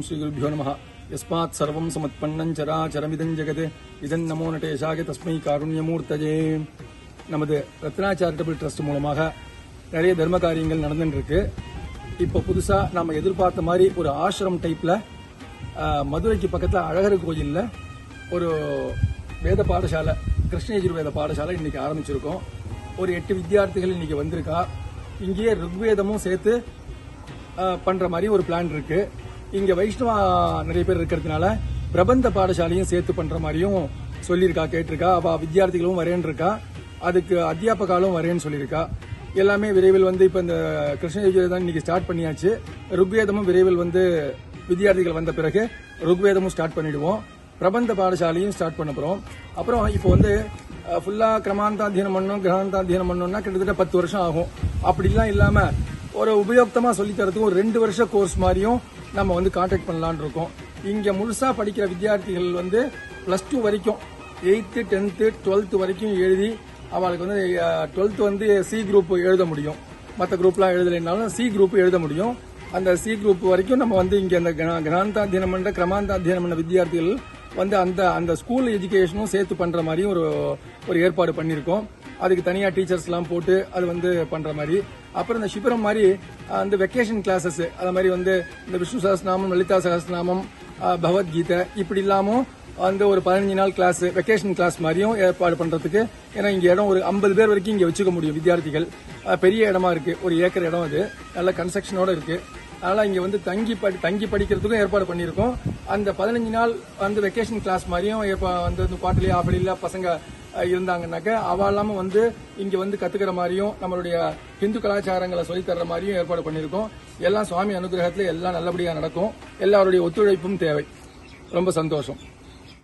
ஓம் ஸ்ரீ குருभ्यो நமः. யஸ்மாத் சர்வம் சமத்பன்னம் சராசரமிதம் ஜெகத் இதன் நமோ நடேஷாய தஸ்மை காருண்யமூர்த்தஜே. நமது ரத்னா சேரிட்டபிள் ட்ரஸ்ட் மூலமாக நிறைய தர்ம காரியங்கள் நடந்துட்டு இருக்கு. இப்போ புதுசா நாம எதிர்பார்த்த மாதிரி ஒரு ஆசிரம் டைப்ல மதுரைக்கு பக்கத்துல அழகர் கோயில்ல ஒரு வேத பாடசாலை, கிருஷ்ண யஜுர்வேத பாடசாலை இன்னைக்கு ஆரம்பிச்சிருக்கோம். ஒரு 8 வித்தியார்த்திகள் இன்னைக்கு வந்திருக்கா. இங்கேயே ருக்வேதமும் சேர்த்து பண்ற மாதிரி ஒரு பிளான் இருக்கு. இங்க வைஷ்ணவா நிறைய பேர் இருக்கிறதுனால பிரபந்த பாடசாலையும் சேர்த்து பண்ற மாதிரியும் சொல்லியிருக்கா, கேட்டிருக்கா. அவ வித்தியார்த்திகளும் வரேன்னு இருக்கா, அதுக்கு அத்தியாபகாலும் வரேன்னு சொல்லியிருக்கா. எல்லாமே விரைவில் இப்ப இந்த கிருஷ்ண யஜுர்வேதம் இன்னைக்கு ஸ்டார்ட் பண்ணியாச்சு. ருக்வேதமும் விரைவில் வித்தியார்த்திகள் வந்த பிறகு ருக்வேதமும் ஸ்டார்ட் பண்ணிடுவோம். பிரபந்த பாடசாலையும் ஸ்டார்ட் பண்ண போறோம். அப்புறம் இப்போ ஃபுல்லா கிரமாந்தாத்தியனம் பண்ணணும், கிரகாந்தாத்தியனம் பண்ணணும்னா கிட்டத்தட்ட 10 வருஷம் ஆகும். அப்படிலாம் இல்லாம ஒரு உபயோகமா சொல்லி தரதுக்கு ஒரு 2 வருஷ கோர்ஸ் மாதிரியும் நம்ம கான்டாக்ட் பண்ணலாம்னு இருக்கோம். இங்க முழுசா படிக்கிற வித்தியார்த்திகள் +2 வரைக்கும் 8th 10th 12th வரைக்கும் எழுதி அவளுக்கு 12th சி குரூப் எழுத முடியும். மற்ற குரூப்லாம் எழுதலைனாலும் சி குரூப் எழுத முடியும். அந்த சி குரூப் வரைக்கும் நம்ம இங்க அந்த கிரகாந்தாத்தியனம் பண்ற கிரமாந்தாத்தியனம் பண்ண வித்தியார்த்திகள் அந்த ஸ்கூல் எஜுகேஷனும் சேர்த்து பண்ற மாதிரியும் ஒரு ஏற்பாடு பண்ணிருக்கோம். அதுக்கு தனியா டீச்சர்ஸ் எல்லாம் போட்டு அது பண்ற மாதிரி. அப்புறம் இந்த சிபிரம் மாதிரி அந்த வெக்கேஷன் கிளாஸஸ், அது மாதிரி இந்த விஷ்ணு சஹஸ்ரநாமம், லலிதா சஹஸ்ரநாமம், பகவத்கீதை இப்படி இல்லாமல் ஒரு 15 நாள் கிளாஸ், வெக்கேஷன் கிளாஸ் மாதிரியும் ஏற்பாடு பண்றதுக்கு. ஏன்னா இங்க இடம் ஒரு 50 பேர் வரைக்கும் இங்க வச்சுக்க முடியும் வித்தியார்த்திகள். பெரிய இடமா இருக்கு, ஒரு ஏக்கர் இடம். அது நல்ல கன்ஸ்ட்ரக்ஷனோட இருக்கு. அதனால இங்க தங்கி படிக்கிறதுக்கும் ஏற்பாடு பண்ணிருக்கோம். அந்த 15 நாள் வெக்கேஷன் கிளாஸ் மாதிரியும் குவார்டர்லி ஆஃபர்லில பசங்க இருந்தாங்கன்னாக்க அவ இல்லாம இங்க கத்துக்கிற மாதிரியும் நம்மளுடைய ஹிந்து கலாச்சாரங்களை சொல்லி தர்ற மாதிரியும் ஏற்பாடு பண்ணிருக்கோம். எல்லாம் சுவாமி அனுகிரகத்துல எல்லாம் நல்லபடியா நடக்கும். எல்லாருடைய ஒத்துழைப்பும் தேவை. ரொம்ப சந்தோஷம்.